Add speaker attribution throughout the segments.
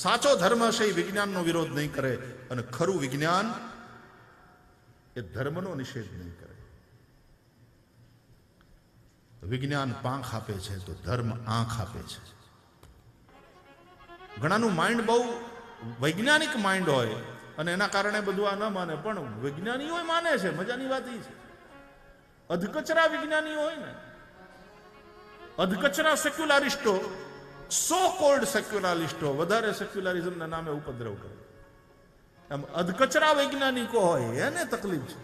Speaker 1: સાચો ધર્મ છે એ વિજ્ઞાનનો વિરોધ નહીં કરે, અને ખરું વિજ્ઞાન એ ધર્મનો નિષેધ નહીં કરે. વિજ્ઞાન પાંખ આપે છે તો ધર્મ આંખ આપે છે. ઘણાનું માઇન્ડ બહુ વૈજ્ઞાનિક માઇન્ડ હોય અને એના કારણે બધું આ ન માને, પણ વિજ્ઞાનીઓ માને છે. મજાની વાત એ છે, અધકચરા વિજ્ઞાનીઓ હોય ને, અધકચરા સેક્યુલારિસ્ટો, સો કોલ્ડ સેક્યુલારિસ્ટો વધારે સેક્યુલરિઝમના નામે ઉપદ્રવ કરે. એમ અધકચરા વૈજ્ઞાનિકો હોય એને તકલીફ છે.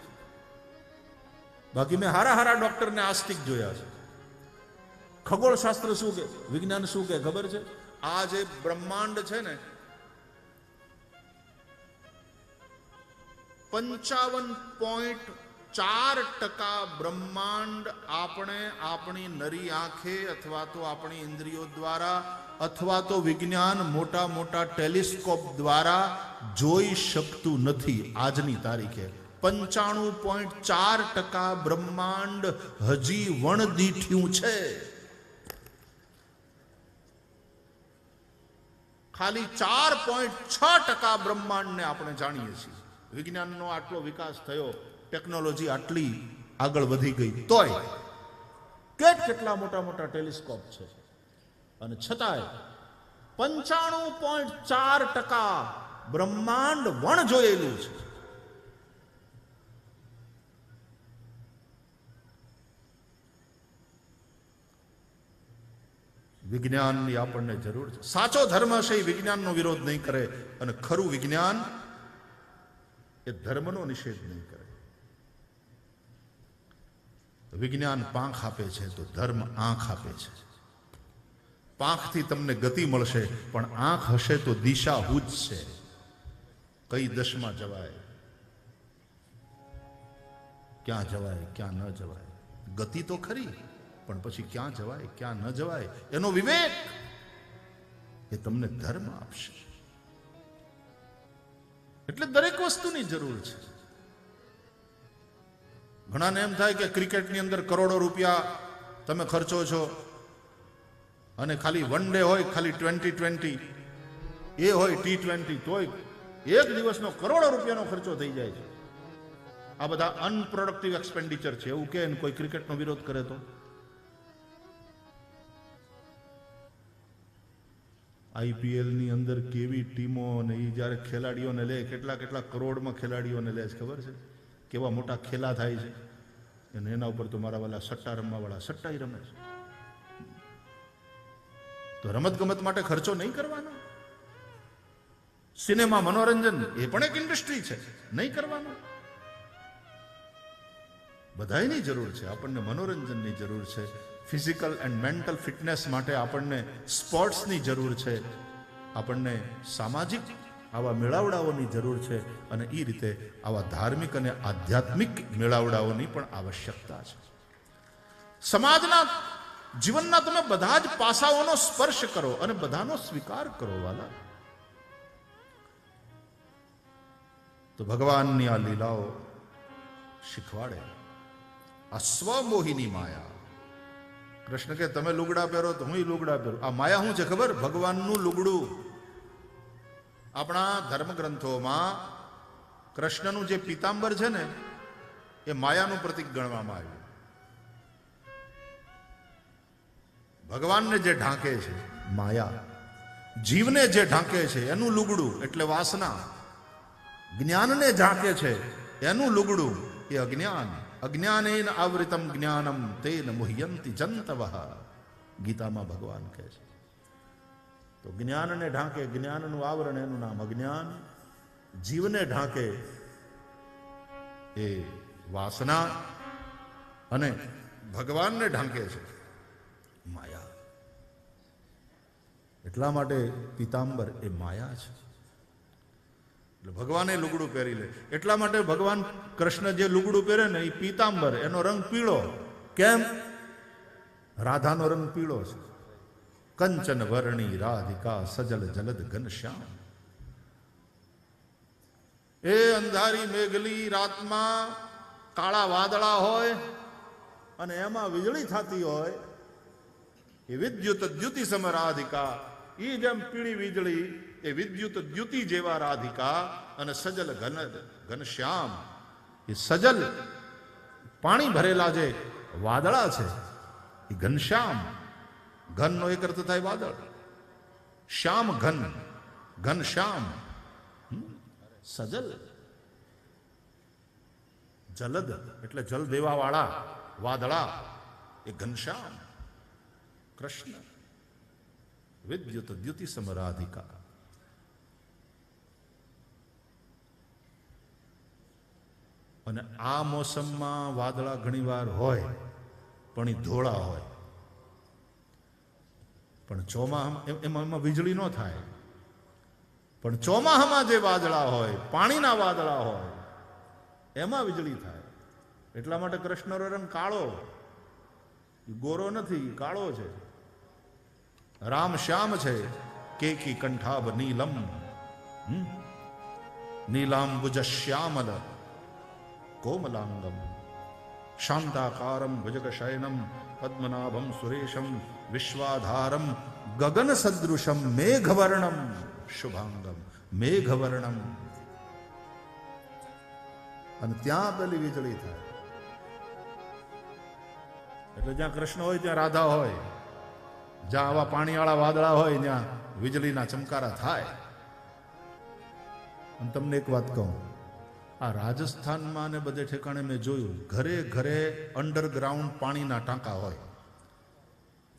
Speaker 1: બાકી મેં હારા હારા ડોક્ટરને આસ્તિક જોયા છે. ખગોળશાસ્ત્ર શું કે, વિજ્ઞાન શું કે ખબર છે? આ જે બ્રહ્માંડ છે ને, 55.4% બ્રહ્માંડ આપણે આપણી નરી આંખે અથવા તો આપણી ઇન્દ્રિયો દ્વારા અથવા તો વિજ્ઞાન મોટા મોટા ટેલિસ્કોપ દ્વારા જોઈ શકતું નથી. આજની તારીખે 95.4% બ્રહ્માંડ હજી વણદીઠ્યું છે. ખાલી 4.6% બ્રહ્માંડને આપણે જાણીએ છીએ. વિજ્ઞાનનો આટલો વિકાસ થયો, ટેકનોલોજી આટલી આગળ વધી ગઈ, તોય કેટલા મોટા મોટા ટેલિસ્કોપ છે, અને છતાંય 95.4% બ્રહ્માંડ વણ જોયેલું છે. વિજ્ઞાનની આપણને જરૂર છે. સાચો ધર્મ છે એ વિજ્ઞાનનો વિરોધ નહીં કરે, અને ખરું વિજ્ઞાન એ ધર્મનો નિષેધ નહીં કરે. વિજ્ઞાન પાંખ આપે છે તો ધર્મ આંખ આપે છે. પાંખથી તમને ગતિ મળશે, પણ આંખ હશે તો દિશા છે. કઈ દશમાં જવાય, ક્યાં જવાય, ક્યાં ન જવાય. ગતિ તો ખરી, પણ પછી ક્યાં જવાય ક્યાં ન જવાય એનો વિવેક એ તમને ધર્મ આપશે. એટલે દરેક વસ્તુની જરૂર છે. ઘણાને એમ થાય કે ક્રિકેટની અંદર કરોડો રૂપિયા તમે ખર્ચો છો, અને ખાલી વન ડે હોય, ખાલી 2020 એ હોય, T20, તોય એક દિવસનો કરોડો રૂપિયાનો ખર્ચો થઈ જાય છે. આ બધા અનપ્રોડક્ટિવ એક્સપેન્ડિચર છે એવું કે કોઈ ક્રિકેટનો વિરોધ કરે તો. આઈપીએલની અંદર કેવી ટીમો, અને એ જ્યારે ખેલાડીઓને લે, કેટલા કેટલા કરોડમાં ખેલાડીઓને લે છે ખબર છે? કેવા મોટા ખેલા થાય છે. અને એના ઉપર તો મારા વાળા સટ્ટા રમવાવાળા સટ્ટાઈ રમે છે. તો રમત ગમત માટે ખર્ચો નહીં કરવાનો. સિનેમા, મનોરંજન એ પણ એક ઇન્ડસ્ટ્રી છે, નહીં કરવાનો. બધાયની જરૂર છે. આપણને મનોરંજનની જરૂર છે, ફિઝિકલ એન્ડ મેન્ટલ ફિટનેસ માટે આપણને સ્પોર્ટ્સની જરૂર છે, આપણને સામાજિક આવા મેળાવડાઓની જરૂર છે, અને એ રીતે આવા ધાર્મિક અને આધ્યાત્મિક મેળાવડાઓની પણ આવશ્યકતા છે. સમાજના જીવનના તમે બધા જ પાસાઓનો સ્પર્શ કરો અને બધાનો સ્વીકાર કરો વાલા. તો ભગવાનની આ લીલાઓ શીખવાડે. આ સ્વમોહિની માયા. કૃષ્ણ કે તમે લુગડા પહેરો તો હું લુગડા પહેરો. આ માયા શું છે ખબર? ભગવાનનું લુગડું. આપણા ધર્મગ્રંથોમાં કૃષ્ણનું જે પીતાંબર છે ને, એ માયાનું પ્રતીક ગણવામાં આવ્યું. ભગવાનને જે ઢાંકે છે માયા, જીવને જે ઢાંકે છે એનું લુગડું એટલે વાસના, જ્ઞાનને ઢાંકે છે એનું લુગડું એ અજ્ઞાન. અજ્ઞાનેન આવૃતમ જ્ઞાનમ તેન મુહ્યંતિ જંતવઃ. ગીતામાં ભગવાન કહે છે. તો જ્ઞાનને ઢાંકે, જ્ઞાનનું આવરણ એનું નામ અજ્ઞાન. જીવને ઢાંકે એ વાસના, અને ભગવાનને ઢાંકે છે માયા. એટલા માટે પીતાંબર એ માયા છે. એટલે ભગવાને લુગડું પહેરી લે. એટલા માટે ભગવાન કૃષ્ણ જે લુગડું પહેરે ને એ પીતાંબર, એનો રંગ પીળો. કેમ? રાધાનો રંગ પીળો છે. કંચન વર્ણી રાધિકા સજલ જલદ ઘનશ્યામ. એ અંધારી મેઘલી રાતમાં કાળા વાદળા હોય અને એમાં વીજળી થતી હોય, એ વિદ્યુત દ્યુતિ સમ રાધિકા. એ જેમ પીળી વીજળી એ વિદ્યુત દ્યુતિ જેવા રાધિકા અને સજલ ઘનશ્યામ, એ સજલ પાણી ભરેલા જે વાદળા છે એ ઘનશ્યામ. ઘનનો એક અર્થ થાય વાદળ, શ્યામ ઘન, ઘનશ્યામ. સજલ જલદ એટલે જલ દેવા વાળા વાદળા, એ ઘનશ્યામ કૃષ્ણ. વિદ્યુત દ્યુતિ સમરાધિકા. અને આ મોસમમાં વાદળા ઘણીવાર હોય પણ એ ધોળા હોય, પણ ચોમાસામાં એમાં વીજળી ન થાય. પણ ચોમાસામાં જે વાદળા હોય, પાણીના વાદળા હોય, એમાં વીજળી થાય. એટલા માટે કૃષ્ણનો રંગ કાળો, ગોરો નથી, કાળો છે. રામ શ્યામ છે, કેકી કંઠાભ નીલમ, નીલાંબુજ શ્યામલ કોમલાંગમ, શાંતાકારમ ભુજગશયનમ પદ્મનાભમ સુરેશમ વિશ્વાધારમ ગગન સદૃશમ મેઘવર્ણમ શુભાંગમ. મેઘવર્ણમ. અને ત્યાં પેલી વીજળી થાય. એટલે જ્યાં કૃષ્ણ હોય ત્યાં રાધા હોય, જ્યાં આવા પાણીવાળા વાદળા હોય ત્યાં વીજળીના ચમકારા થાય. અને તમને એક વાત કહું, આ રાજસ્થાનમાં ને બધે ઠેકાણે મેં જોયું, ઘરે ઘરે અંડરગ્રાઉન્ડ પાણીના ટાંકા હોય.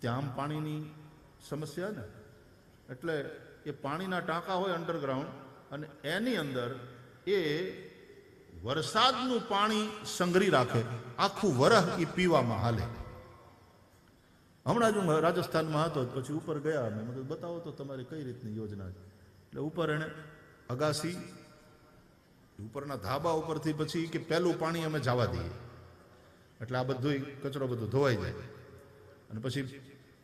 Speaker 1: ત્યાં આમ પાણીની સમસ્યા ને, એટલે એ પાણીના ટાંકા હોય અંડરગ્રાઉન્ડ, અને એની અંદર એ વરસાદનું પાણી સંગ્રહી રાખે, આખું વરહ એ પીવામાં હાલે. હમણાં જ હું રાજસ્થાનમાં હતો, પછી ઉપર ગયા, મેં મને બતાવો તો તમારી કઈ રીતની યોજના છે. એટલે ઉપર એને અગાસી ઉપરના ધાબા ઉપરથી પછી કે પહેલું પાણી અમે જવા દઈએ, એટલે આ બધું કચરો બધું ધોવાઈ જાય. અને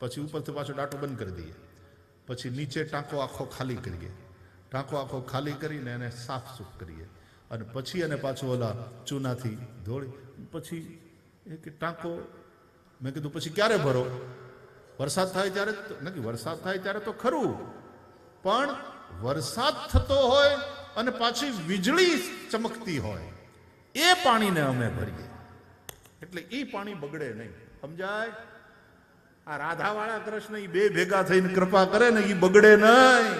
Speaker 1: પછી ઉપરથી પાછો ડાટો બંધ કરી દઈએ. પછી નીચે ટાંકો આખો ખાલી કરીએ, ટાંકો આખો ખાલી કરીને એને સાફ સૂફ કરીએ, અને પછી એને પાછું ઓલા ચૂનાથી ધોળી. પછી એ કે ટાંકો, મેં કીધું પછી ક્યારે ભરો? વરસાદ થાય ત્યારે નથી. વરસાદ થાય ત્યારે તો ખરું, પણ વરસાદ થતો હોય અને પાછી વીજળી ચમકતી હોય એ પાણીને અમે ભરીએ, એટલે એ પાણી બગડે નહીં. સમજાય? આ રાધાવાળા કૃષ્ણ એ બે ભેગા થઈને કૃપા કરે ને, એ બગડે નહીં.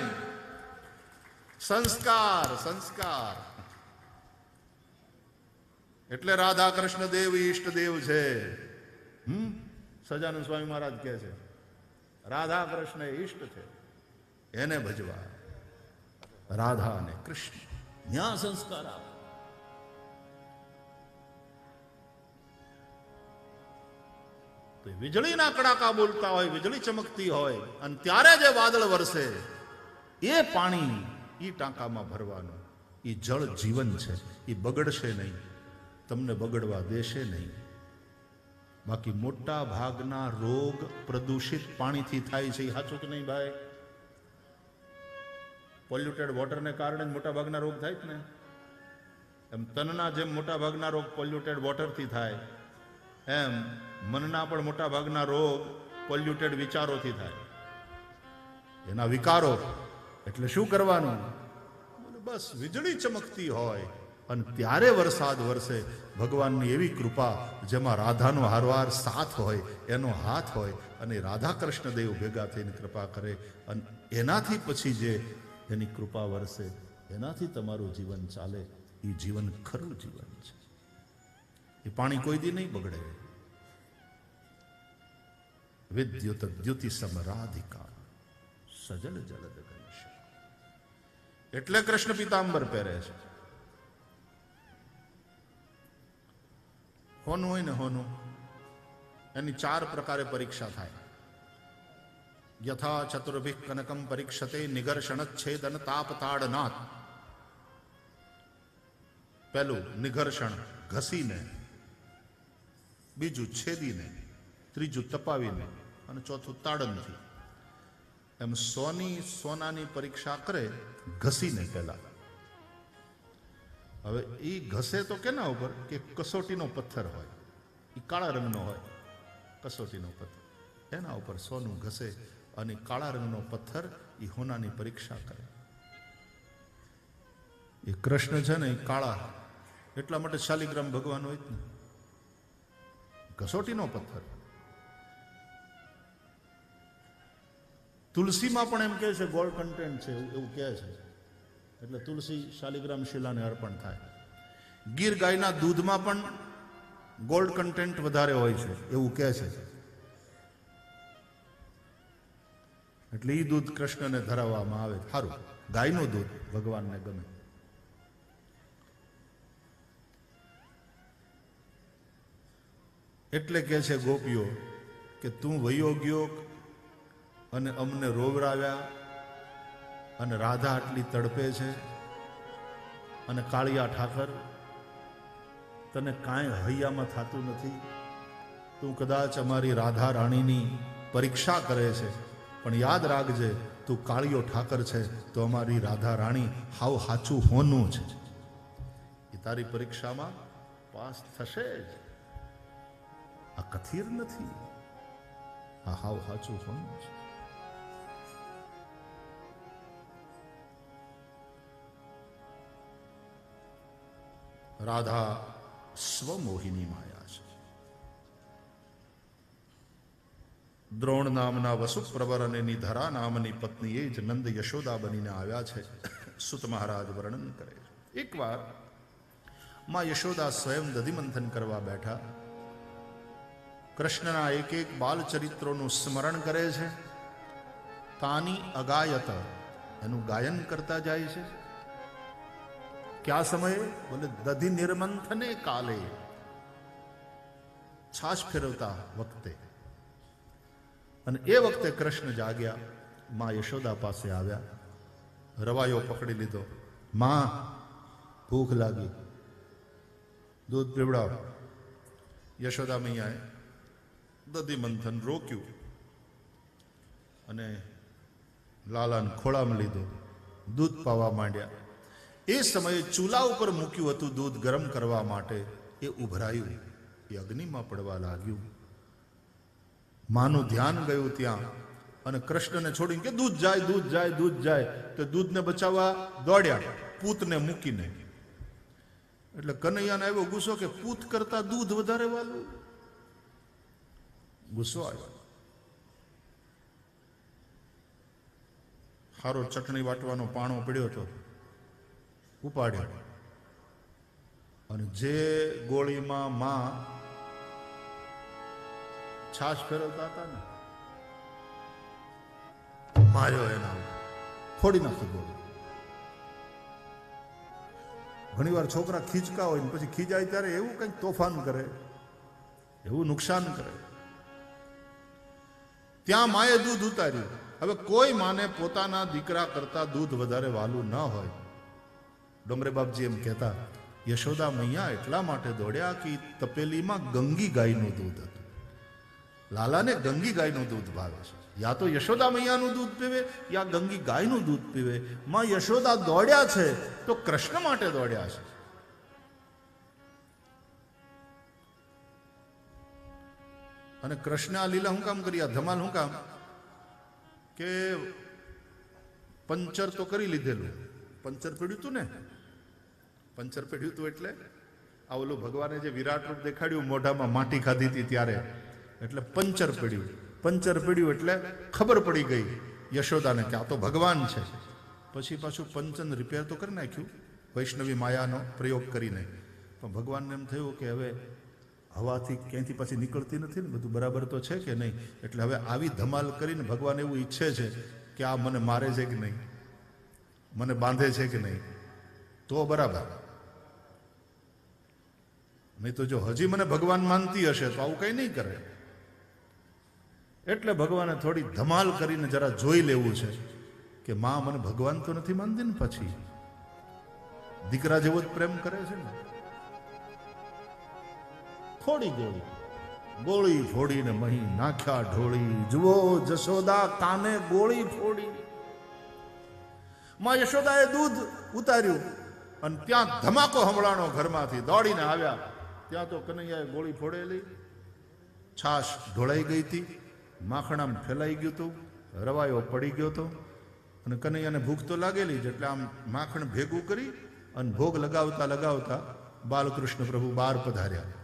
Speaker 1: સંસ્કાર, સંસ્કાર. એટલે રાધા કૃષ્ણ દેવ ઈષ્ટદેવ છે. સજાનંદ સ્વામી મહારાજ કહે છે, રાધા કૃષ્ણ એ ઈષ્ટ છે, એને ભજવા. રાધા અને કૃષ્ણ ન્યા સંસ્કાર આપે. તો વીજળીના કડાકા બોલતા હોય, વીજળી ચમકતી હોય, અને ત્યારે જે વાદળ વરસે એ પાણી એ ટાંકામાં ભરવાનું. એ જળ જીવન છે, એ બગડશે નહીં, તમને બગડવા દેશે નહીં. બાકી મોટા ભાગના રોગ પ્રદૂષિત પાણીથી થાય છે. એ સાચું કે નહીં ભાઈ? પોલ્યુટેડ વોટરને કારણે મોટા ભાગના રોગ થાય જ ને. એમ તનના જેમ મોટા ભાગના રોગ પોલ્યુટેડ વોટરથી થાય, એમ મનના પણ મોટા ભાગના રોગ પોલ્યુટેડ વિચારોથી થાય. એના વિકારો. એટલે શું કરવાનું? બસ વીજળી ચમકતી હોય અને ત્યારે વરસાદ વરસે. ભગવાનની એવી કૃપા જેમાં રાધાનો હારવાર સાથ હોય, એનો હાથ હોય, અને રાધા કૃષ્ણ દેવ ભેગા થઈને કૃપા કરે, અને એનાથી પછી જે એની કૃપા વરસે, એનાથી તમારું જીવન ચાલે. એ જીવન ખરું જીવન છે. એ પાણી કોઈ દી નહીં બગડે. વિદ્યુત દ્યુતિ સમરાધિકા સજલ જલદ ઘનશ્યામ. એટલે કૃષ્ણ પીતાંબર પહેરે છે. હોનું હોય ને, હોનું એની 4 પ્રકારે પરીક્ષા થાય. યથા ચતુર્ભિ કનકમ પરીક્ષતે નિઘર્ષણ છેદન તાપ તાડનાથ. પહેલું નિઘર્ષણ, ઘસીને. બીજું છેદીને. ત્રીજું તપાવીને. અને ચોથું તાડનથી. એમ સોનાની પરીક્ષા કરે ઘસીને પહેલા. હવે એ ઘસે તો કેના ઉપર? કે કસોટીનો પથ્થર હોય, એ કાળા રંગનો હોય, કસોટીનો પથ્થર, એના ઉપર સોનું ઘસે, અને કાળા રંગનો પથ્થર એ હોનાની પરીક્ષા કરે. એ કૃષ્ણ છે ને એ કાળા, એટલા માટે શાલિગ્રામ ભગવાન હોય જ ને, કસોટીનો પથ્થર. તુલસીમાં પણ એમ કહે છે ગોલ્ડ કન્ટેન્ટ છે, એવું કહે છે, એટલે તુલસી શાલિગ્રામ શિલાને અર્પણ થાય. ગીર ગાયના દૂધમાં પણ ગોલ્ડ કન્ટેન્ટ વધારે હોય છે એવું કહે છે, એટલે એ દૂધ કૃષ્ણને ધરાવવામાં આવે. સારું, ગાયનું દૂધ ભગવાનને ગમે. એટલે કહે છે ગોપીઓ કે તું વયો ગયો અને અમને રોવરાવ્યા, અને રાધા આટલી તડપે છે, અને કાળિયા ઠાકર તને કાંઈ હૈયામાં થતું નથી. તું કદાચ અમારી રાધા રાણીની પરીક્ષા કરે છે, પણ યાદ રાખજે તું કાળિયો ઠાકર છે તો અમારી રાધા રાણી હાવ હાચું હોનું છે, એ તારી પરીક્ષામાં પાસ થશે જ. આ કથિર નથી, આ હાવ હાચું હોનું છે. રાધા સ્વમોહિની માયા છે. દ્રોણ નામના વસુપ્રવર અને એની ધરા નામની પત્ની એ જ નંદ યશોદા બનીને આવ્યા છે. સુત મહારાજ વર્ણન કરે છે. એકવાર માં યશોદા સ્વયં દધિમંથન કરવા બેઠા, કૃષ્ણના એક એક બાલ ચરિત્રોનું સ્મરણ કરે છે. તાની અગાયત, એનું ગાયન કરતા જાય છે. ક્યા સમયે? બોલે દધિ નિર્મંથને કાલે, છાશ ફેરવતા વખતે. અને એ વખતે કૃષ્ણ જાગ્યા, માં યશોદા પાસે આવ્યા, રવાયો પકડી લીધો. માં, ભૂખ લાગી, દૂધ પીવડાવ. યશોદા મૈયાએ દધિ મંથન રોક્યું અને લાલાને ખોળામાં લીધો, દૂધ પાવા માંડ્યા. એ સમયે ચૂલા ઉપર મૂક્યું હતું દૂધ ગરમ કરવા માટે, એ ઉભરાયું, એ અગ્નિમાં પડવા લાગ્યું. માનું ધ્યાન ગયું ત્યાં, અને કૃષ્ણને છોડીને કે દૂધ જાય, દૂધ જાય, દૂધ જાય, તો દૂધને બચાવવા દોડ્યા પૂતને મૂકીને. એટલે કનૈયાને આવ્યો ગુસ્સો કે પૂત કરતા દૂધ વધારે વાલું. ગુસ્સો આવ્યો. હારો ચટણી વાટવાનો પાણો પડ્યો હતો, ઉપાડ્યો, અને જે ગોળીમાં માં છાશ ફેરવતા હતા ને, માર્યો એના, ફોડી નાખી ગોળી. ઘણી વાર છોકરા ખીચકા હોય ને પછી ખીજાય ત્યારે એવું કંઈક તોફાન કરે, એવું નુકસાન કરે. ત્યાં માએ દૂધ ઉતાર્યું. હવે કોઈ માને પોતાના દીકરા કરતા દૂધ વધારે વાલું ન હોય. ડોંગરે બાપજી એમ કહેતા, યશોદા મૈયા એટલા માટે દોડ્યા કે તપેલીમાં ગંગી ગાયનું દૂધ હતું. લાલાને ગંગી ગાયનું દૂધ ભાવે છે, યા તો યશોદા મૈયાનું દૂધ પીવે યા ગંગી ગાયનું દૂધ પીવે. માં યશોદા દોડ્યા છે તો કૃષ્ણ માટે દોડ્યા છે. અને કૃષ્ણ આ લીલા હું કામ કરી, આ ધમાલ હું કામ? કે પંચર તો કરી લીધેલું, પંચર પડ્યું હતું ને, પંચર પડ્યું હતું એટલે આ ઓલું ભગવાને જે વિરાટ રૂપ દેખાડ્યું, મોઢામાં માટી ખાધી હતી ત્યારે, એટલે પંચર પડ્યું. પંચર પડ્યું એટલે ખબર પડી ગઈ યશોદાને કે આ તો ભગવાન છે. પછી પાછું પંચન રિપેર તો કરી નાખ્યું વૈષ્ણવી માયાનો પ્રયોગ કરીને, પણ ભગવાનને એમ થયું કે હવે હવાથી ક્યાંયથી પાછી નીકળતી નથી ને, બધું બરાબર તો છે કે નહીં. એટલે હવે આવી ધમાલ કરીને ભગવાન એવું ઈચ્છે છે કે આ મને મારે છે કે નહીં, મને બાંધે છે કે નહીં, તો બરાબર. નહીં તો જો હજી મને ભગવાન માનતી હશે તો આવું કંઈ નહીં કરે. એટલે ભગવાને થોડી ધમાલ કરીને જરા જોઈ લેવું છે કે માં મને ભગવાન તો નથી માનતી ને, પછી દીકરા જેવો જ પ્રેમ કરે છે ને. થોડી ગોળી ફોડીને મહી નાખ્યા ઢોળી, જુઓ જશોદા કાને ગોળી ફોડી. માં યશોદાએ દૂધ ઉતાર્યું અને ત્યાં ધમાકો સંભળાણો, ઘરમાંથી દોડીને આવ્યા. ત્યાં તો કનૈયાએ ગોળી ફોડેલી, છાશ ઢોળાઈ ગઈ હતી, માખણ આમ ફેલાઈ ગયું હતું, રવાયો પડી ગયો હતો. અને કનૈયાને ભૂખ તો લાગેલી જ, એટલે આમ માખણ ભેગું કરી અને ભોગ લગાવતા લગાવતા બાલકૃષ્ણ પ્રભુ બહાર પધાર્યા.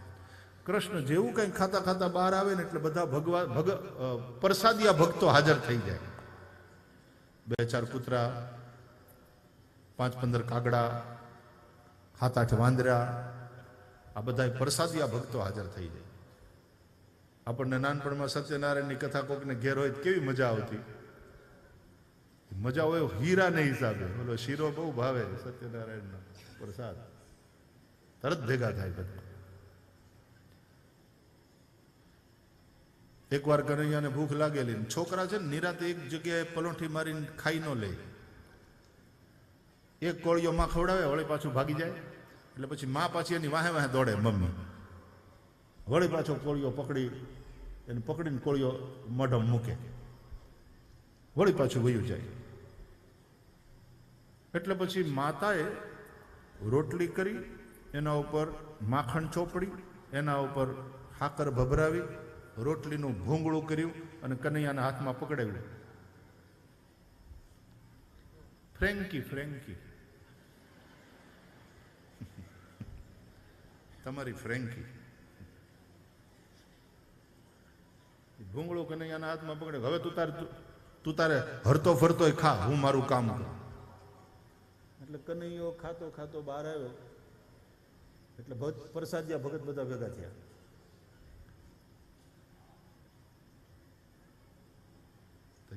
Speaker 1: કૃષ્ણ જેવું કંઈ ખાતા ખાતા બહાર આવે ને એટલે બધા પ્રસાદિયા ભક્તો હાજર થઈ જાય. 2-4 કૂતરા, 5-15 કાગડા, 7-8 વાંદરા, આ બધા પ્રસાદિયા ભક્તો હાજર થઈ જાય. આપણને નાનપણમાં સત્યનારાયણની કથા કોકને ઘેર હોય કેવી મજા આવતી. મજા હોય હીરાને હિસાબે. બોલો શીરો બહુ ભાવે સત્યનારાયણનો પ્રસાદ, તરત ભેગા થાય બધા. એકવાર કનૈયાને ભૂખ લાગેલી, છોકરા છે ને નિરાતે એક જગ્યાએ પલોઠી મારીને ખાઈ ન લે. એક કોળિયો માં ખવડાવે, વળી પાછું ભાગી જાય. એટલે પછી માં પાછી એની વાહે વાહે દોડે મમ્મી. વળી પાછો કોળિયો પકડીને કોળિયો મોઢમ મૂકે, વળી પાછું વયું જાય. એટલે પછી માતાએ રોટલી કરી, એના ઉપર માખણ ચોપડી, એના ઉપર સાકર ભભરાવી, રોટલીનું ભૂંગળું કર્યું અને કનૈયાના હાથમાં પકડાવ્યું. ફ્રેન્કી ફ્રેન્કી, તમારી ફ્રેન્કી. ભૂંગળું કનૈયાના હાથમાં પકડે. હવે તું તારે હરતો ફરતો ખા, હું મારું કામ કરું. એટલે કનૈયો ખાતો ખાતો બહાર આવ્યો. એટલે પ્રસાદિયા ભગત બધા ભેગા થયા.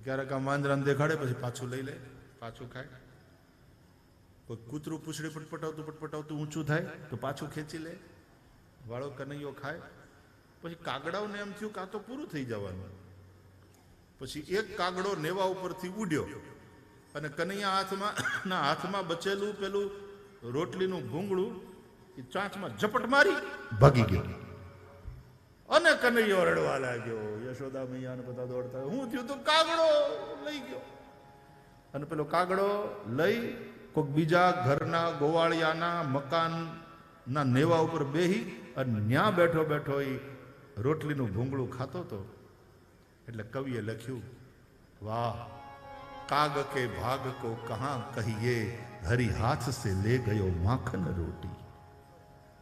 Speaker 1: ક્યારેક આ માંજરાને દેખાડે, પછી પાછું લઈ લે, પાછું ખાય. કોઈ કૂતરું પૂછડી પટપટાવતું ઊંચું થાય તો પાછું ખેંચી લે, વાળો કનૈયો ખાય. પછી કાગડાઓને એમ થયું કે આ તો પૂરું થઈ જવાનું. પછી એક કાગડો નેવા ઉપરથી ઉડ્યો અને કનૈયા હાથમાં બચેલું પેલું રોટલીનું ભૂંગળું એ ચાંચમાં ઝપટ મારી ભાગી ગયો. અને કનૈયો રડવા લાગ્યો. યશોદા મૈયાને બધા દોડતા, હું થયું તો કાગડો લઈ ગયો. અને પેલો કાગડો લઈ કોઈક બીજા ઘરના ગોવાળિયાના મકાનના નેવા ઉપર બેહી અને ન્યા બેઠો બેઠો એ રોટલીનું ભૂંગળું ખાતો હતો. એટલે કવિએ લખ્યું, વાહ કાગ કે ભાગ કો કહાં કહીએ, હરી હાથ સે લે ગયો માખન રોટી.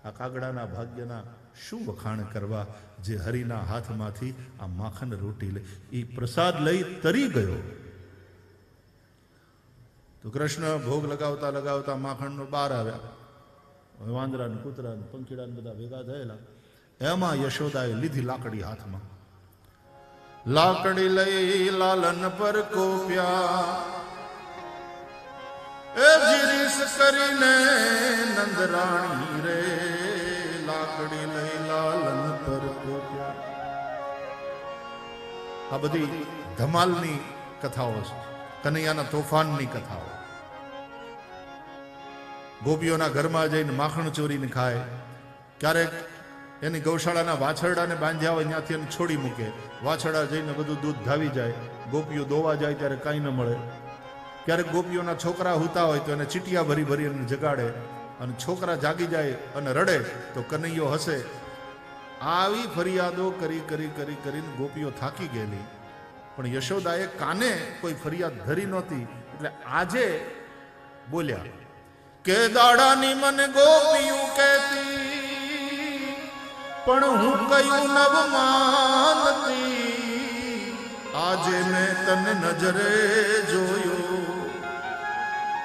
Speaker 1: આ કાગડાના ભાગ્યના શું વખાણ કરવા, જે હરિના હાથમાંથી આ માખન રોટી લે. એ પ્રસાદ લઈ તરી ગયો. તો કૃષ્ણ ભોગ લગાવતા લગાવતા માખણનો બહાર આવ્યા. વાંદરા ને કૂતરા ને પંખીડા બધા ભેગા થયેલા. એમાં યશોદાએ લીધી લાકડી હાથમાં. લાકડી લઈ લાલન પર કોપ્યા, એ જીરીસ કરીને નંદરાણી રે. લાકડી લઈ લાલન પર કોપ્યા. આ બધી ધમાલની કથાઓ છે, કનૈયાના તોફાનની કથાઓ. ગોપીઓના ઘરમાં જઈને માખણ ચોરીને ખાય. ક્યારેક એની ગૌશાળાના વાછરડાને બાંધ્યા હોય ત્યાંથી એને છોડી મૂકે. વાછરડા જઈને બધું દૂધ ધાવી જાય. ગોપીઓ દોવા જાય ત્યારે કાંઈ ન મળે. ક્યારેક ગોપીઓના છોકરા હુતા હોય તો એને ચીટિયા ભરી ભરી એને જગાડે. અને છોકરા જાગી જાય અને રડે તો કનૈયો હસે. આવી ફરિયાદો કરી કરી કરી કરીને ગોપીઓ થાકી ગયેલી. પણ યશોદાએ કાને કોઈ ફરિયાદ ધરી નહોતી. એટલે આજે બોલ્યા કે દાડાની મને ગોપીઓ કહેતી, પણ હું કયું નવ માનતી. આજે મેં તને નજરે જોયો.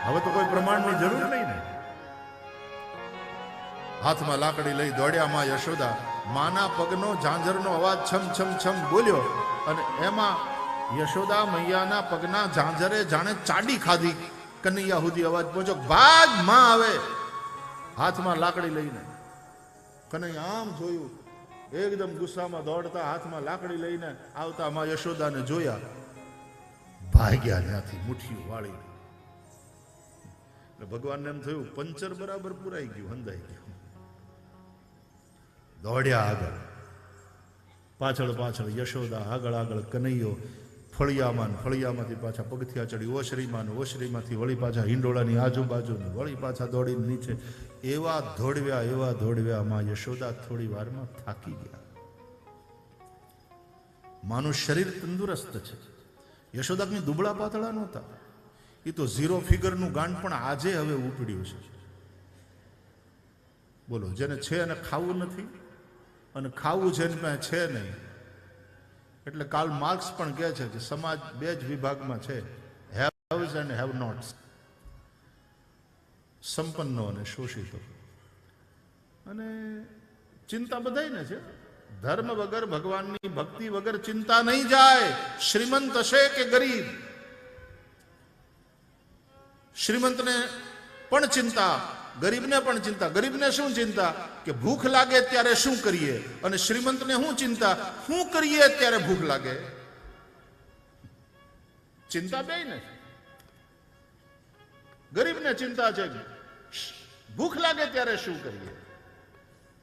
Speaker 1: હવે તો કોઈ પ્રમાણની જરૂર નહીં ને. હાથમાં લાકડી લઈ દોડ્યા માં યશોદા. માના પગનો ઝાંઝરનો અવાજ છમ છમ છમ બોલ્યો અને એમાં યશોદા મૈયાના પગના ઝાંઝરે જાણે ચાડી ખાધી. કનૈયા સુધી અવાજ પહોંચ્યો, ભાગ માં આવે. હાથમાં લાકડી લઈને કનૈયા આમ જોયું, એકદમ ગુસ્સામાં દોડતા હાથમાં લાકડી લઈને આવતા માં યશોદાને જોયા. ભાગ્યા ત્યાંથી મુઠ્ઠીઓ વાળી. એટલે ભગવાનને એમ થયું પંચર બરાબર પુરાઈ ગયું, હંધાઈ ગયું. દોડ્યા આગળ. પાછળ પાછળ યશોદા, આગળ આગળ કનૈયો. ફળિયામાં, ફળિયામાંથી પાછા પગથિયા ચડી ઓસરીમાં, ઓસરીમાંથી વળી પાછા હિંડોળાની આજુબાજુ, વળી પાછા દોડીને નીચે. એવા દોડવ્યા માં યશોદા થોડી વારમાં થાકી ગયા. માનું શરીર તંદુરસ્ત છે. યશોદા કંઈ દુબળા પાતળા નહોતા. એ તો 0 ફિગરનું ગાંડ પણ આજે હવે ઉપડ્યું છે. બોલો, જેને છે એને ખાવું નથી અને ખાવું છે એની પાસે છે નહીં. એટલે કાર્લ માર્ક્સ પણ કહે છે કે સમાજ બે જ વિભાગમાં છે, હેવ્સ એન્ડ હેવ નોટ્સ, સંપન્નો અને શોષિતો. અને ચિંતા બધાયને છે. ધર્મ વગર, ભગવાનની ભક્તિ વગર ચિંતા નહીં જાય, શ્રીમંત હશે કે ગરીબ. શ્રીમંતને પણ ચિંતા, ગરીબને પણ ચિંતા. ગરીબને શું ચિંતા કે ભૂખ લાગે ત્યારે શું કરીએ, અને શ્રીમંતને શું ચિંતા, શું કરીએ ત્યારે ભૂખ લાગે. ચિંતા બે ને. ગરીબને ચિંતા છે ભૂખ લાગે ત્યારે શું કરીએ.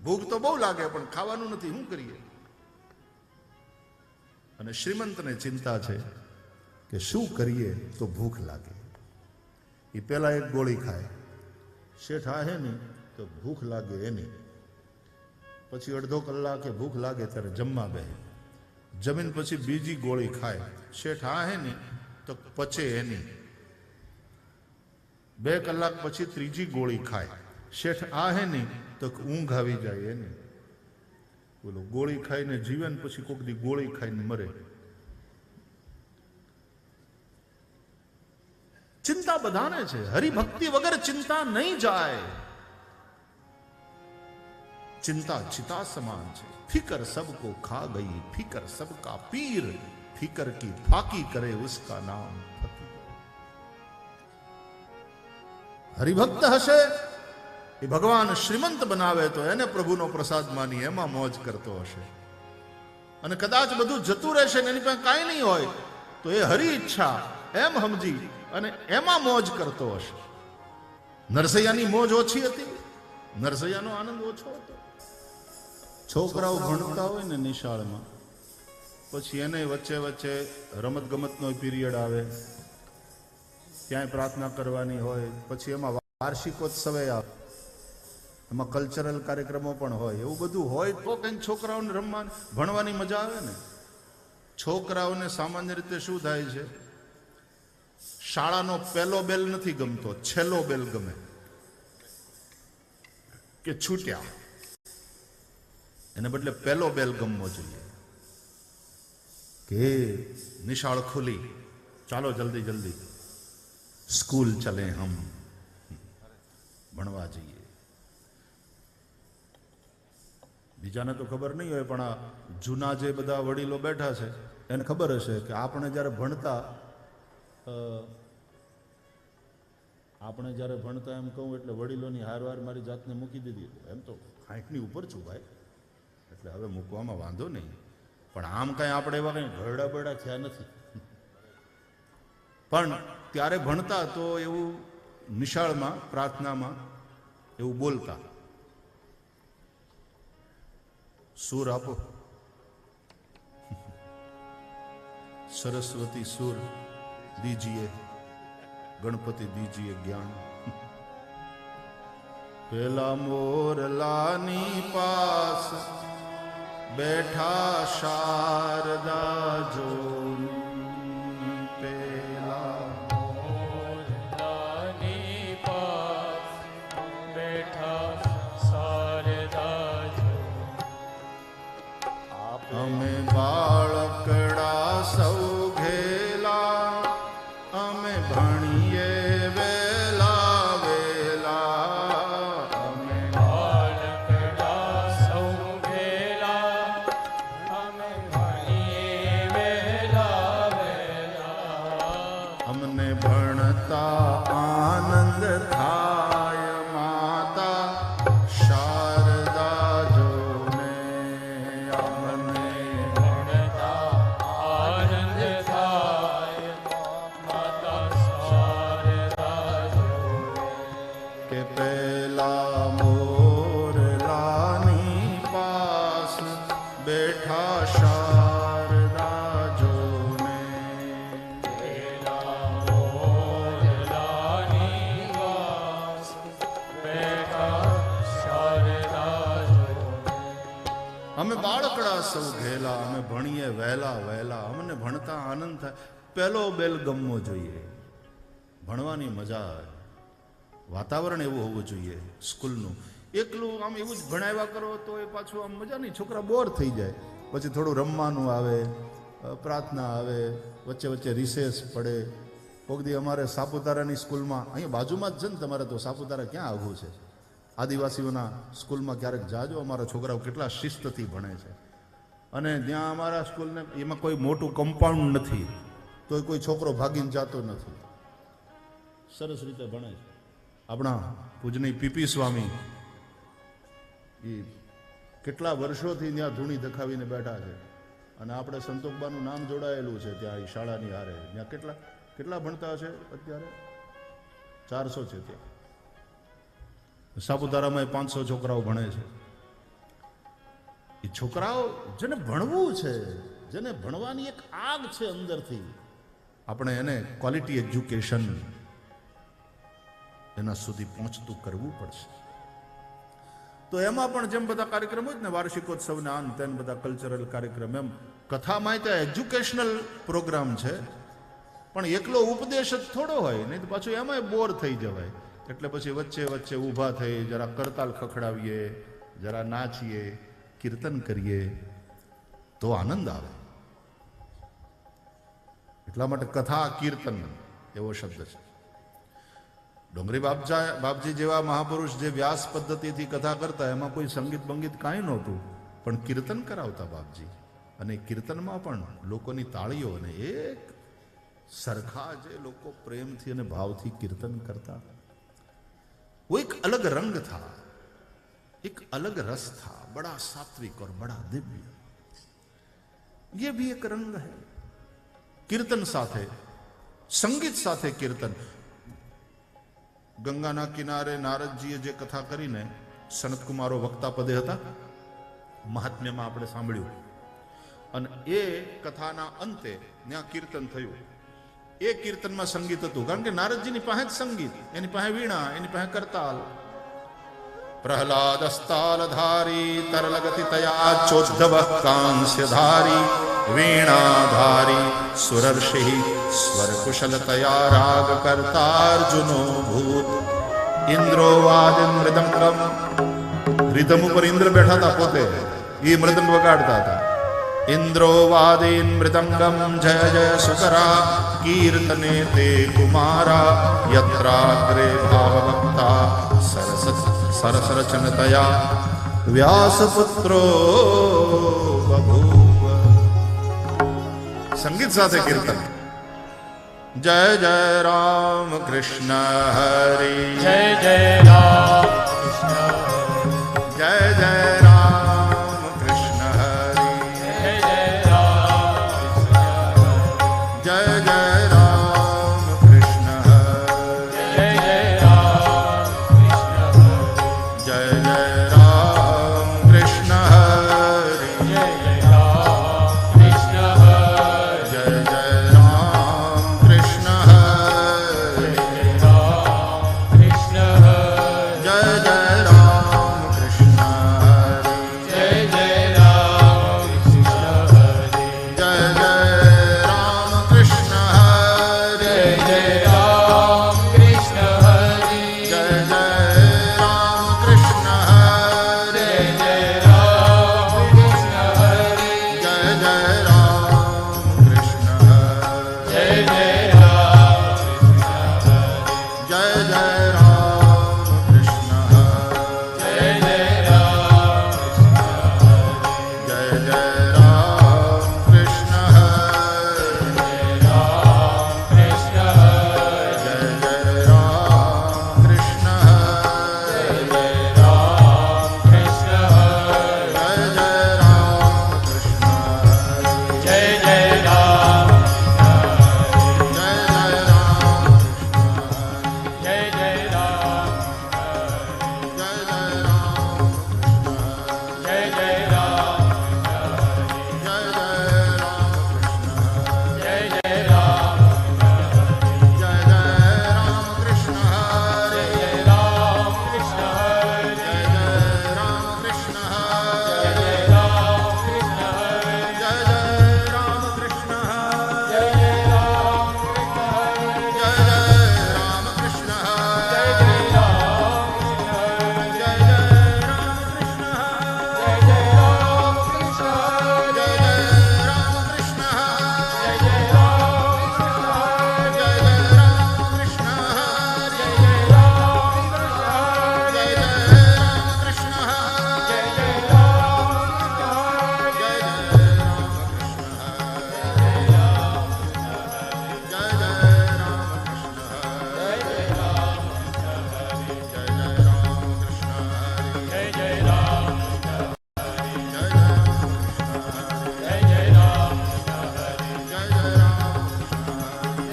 Speaker 1: ભૂખ તો બહુ લાગે પણ ખાવાનું નથી, શું કરીએ. અને શ્રીમંતને ચિંતા છે કે શું કરીએ તો ભૂખ લાગે. એ પેલા એક ગોળી ખાય, શેઠ આ હે નહીં તો ભૂખ લાગે એની. પછી અડધો કલાકે ભૂખ લાગે ત્યારે જમવા બેસે, જમીન પછી બીજી ગોળી ખાય, શેઠ આ હે નહીં તો પચે એની. 2 કલાક પછી ત્રીજી ગોળી ખાય, શેઠ આ હે નહીં તો ઊંઘ આવી જાય એની. બોલો, ગોળી ખાઈને જીવે ને પછી કોક દી ગોળી ખાઈને મરે. ચિંતા બધાને છે, હરિભક્તિ વગર ચિંતા નહીં જાય. चिंता चिता समान है, फिकर सबको खा गई, फिकर सबका पीर, फिकर की फाकी करे उसका नाम फकीर. हरिभक्त हसे એ ભગવાન શ્રીમંત બનાવે તો એને પ્રભુનો પ્રસાદ માની એમાં મોજ કરતો હશે. અને કદાચ બધું જતું રહેશે ને એની પાસે કાંઈ નહીં હોય તો એ હરી ઈચ્છા એમ સમજી અને એમાં મોજ કરતો હશે. નરસૈયાની મોજ ઓછી હતી, નરસૈયાનો આનંદ ઓછો હતો. છોકરાઓ ભણતા હોય ને નિશાળમાં, પછી એને વચ્ચે વચ્ચે રમત ગમતનો પીરિયડ આવે, ક્યાંય પ્રાર્થના કરવાની હોય, પછી એમાં વાર્ષિકોત્સવે આવે, એમાં કલ્ચરલ કાર્યક્રમો પણ હોય. એવું બધું હોય તો કંઈક છોકરાઓને રમવાની ભણવાની મજા આવે ને. છોકરાઓને સામાન્ય રીતે શું થાય છે, શાળાનો પહેલો બેલ નથી ગમતો, છેલ્લો બેલ ગમે કે છૂટ્યા. એને બદલે પહેલો બેલ ગમવો જોઈએ કે નિશાળ ખુલી, ચાલો જલ્દી જલ્દી સ્કૂલ ચલે, હમ ભણવા જઈએ. બીજાને તો ખબર નહીં હોય, પણ આ જૂના જે બધા વડીલો બેઠા છે એને ખબર હશે કે આપણે જ્યારે ભણતા એમ કહું એટલે વડીલોની હારવાર મારી જાતને મૂકી દીધી. એમ તો 60ની ઉપર છું ભાઈ, એટલે હવે મૂકવામાં વાંધો નહીં, પણ આમ કાંઈ આપણે એવા કંઈ ઘરડા બરડા થયા નથી. પણ ત્યારે ભણતા તો એવું નિશાળમાં પ્રાર્થનામાં એવું બોલતા, સુર આપો સરસ્વતી, સુર દીजिए, ગણપતિ દીजिए જ્ઞાન. પેલા મોરલાની પાસ બેઠા શારદા જો, પેલા
Speaker 2: મોરલાની પાસ બેઠા શારદા જો.
Speaker 1: અમે બાળકડા સૌ ઘેલા, અમે ભણીએ વેલા વેલા.
Speaker 2: અમે બાળકડા સૌ ભેલા, અમે ભણીએ વેલા વેલા.
Speaker 1: અમને ભણતા આનંદ થાય, માતા શારદા જોને. અમને
Speaker 2: ભણતા આનંદ થાય, માતા શારદા જો.
Speaker 1: કે પેલા મોરલાની પાસ બેઠા શારદા જોને.
Speaker 2: પેલા મોરલાની વાસ બેઠા શારદા જો.
Speaker 1: અમે બાળકડા સૌ ઘેલા, અમે ભણીએ વહેલા વહેલા. અમને ભણતા આનંદ થાય, પહેલો બેલ ગમવો જોઈએ, ભણવાની મજા આવે. વાતાવરણ એવું હોવું જોઈએ સ્કૂલનું એકલું આમ એવું જ ભણાવ્યા કરો તો એ પાછું આમ મજા નહીં, છોકરા બોર થઈ જાય. પછી થોડું રમવાનું આવે, પ્રાર્થના આવે, વચ્ચે વચ્ચે રિસેસ પડે. કોક દી અમારે સાપુતારાની સ્કૂલમાં, અહીંયા બાજુમાં જ છે ને તમારે, તો સાપુતારા ક્યાં આઘું છે, આદિવાસીઓના સ્કૂલમાં ક્યારેક જાજો. અમારા છોકરાઓ કેટલા શિસ્તથી ભણે છે. અને ત્યાં અમારા સ્કૂલને એમાં કોઈ મોટું કમ્પાઉન્ડ નથી, તો કોઈ છોકરો ભાગીને જતો નથી, સરસ રીતે ભણે છે. આપણા પૂજની પીપી સ્વામી એ કેટલા વર્ષોથી ત્યાં ધૂણી દખાવીને બેઠા છે. અને આપણે સંતોકબાનું નામ જોડાયેલું છે ત્યાં એ શાળાની હારે. ત્યાં કેટલા ભણતા હશે અત્યારે? 400 છે ત્યાં. સાપુતારામાં 500 છોકરાઓ ભણે છે. એ છોકરાઓ જેને ભણવું છે, જેને ભણવાની એક આગ છે અંદરથી, આપણે એને ક્વોલિટી એજ્યુકેશન એના સુધી પહોંચતું કરવું પડશે. તો એમાં પણ જેમ બધા કાર્યક્રમ હોય ને, વાર્ષિકોત્સવના આન તેન બધા કલ્ચરલ કાર્યક્રમ, એમ કથામાં ત્યાં એજ્યુકેશનલ પ્રોગ્રામ છે, પણ એકલો ઉપદેશ જ થોડો હોય, નહીં તો પાછું એમાંય બોર થઈ જવાય. એટલે પછી વચ્ચે વચ્ચે ઊભા થઈ જરા કરતાલ ખખડાવીએ, જરા નાચીએ, કીર્તન કરીએ તો આનંદ આવે. એટલા માટે કથા કીર્તન એવો શબ્દ છે. ડોંગરી બાપજી જેવા મહાપુરુષ જે વ્યાસ પદ્ધતિથી કથા કરતા, એમાં કોઈ સંગીત બંગીત કાંઈ નહોતું, પણ કીર્તન કરાવતા બાપજી. અને કીર્તનમાં પણ લોકોની તાળીઓ, અને એક સરખા જે લોકો પ્રેમથી અને ભાવથી કીર્તન કરતા, वो एक अलग रंग था, एक अलग रस था, बड़ा सात्विक और बड़ा दिव्य. ये भी एक रंग है. कीर्तन સાથે, સંગીત સાથે કીર્તન. ગંગાના કિનારે નારદજીએ જે કથા કરીને, સનતકુમારો વક્તા પદે હતા, મહાત્મ્યમાં આપણે સાંભળ્યું. અને એ કથાના અંતે ત્યાં કીર્તન થયું. એ કીર્તનમાં સંગીત હતું, કારણ કે નારદજીની પાસે જ સંગીત, એની પાસે વીણા, એની પાસે કરતાલ. પ્રહલાદ અસ્તાલધારી તરલગતિ તયા ચોદ્ધવ કાંસ્યધારી વીણાધારી સુરર્ષિ સ્વર કુશલતયા રાગ કરતાર્જુનો ભૂત. ઇન્દ્રો વાદ મૃદંગમ, રિધમ ઉપર ઇન્દ્ર બેઠા હતા, પોતે એ મૃદંગ વગાડતા હતા. ઇન્દ્રો વાદીન મૃદંગમ જય જય સુકરા કીર્તને તે કુમારા યત્રાગ્રે ભાવવક્તા સરસરચનતયા વ્યાસપુત્રો બભૂવ. સંગીત સાથે કીર્તન. જય જય રામ કૃષ્ણ હરિ,
Speaker 2: જય જય રામ કૃષ્ણ,
Speaker 1: જય જય રામ કૃષ્ણ હરિ,
Speaker 2: જય જય રામ કૃષ્ણ,
Speaker 1: જય જય રામ કૃષ્ણ હરિ,
Speaker 2: જય જય રામ કૃષ્ણ,
Speaker 1: જય જય રામ કૃષ્ણ હરિ,
Speaker 2: જય જય રામ કૃષ્ણ,
Speaker 1: જય જય રામ કૃષ્ણ હરિ,
Speaker 2: જય રામ કૃષ્ણ,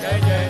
Speaker 2: જય જય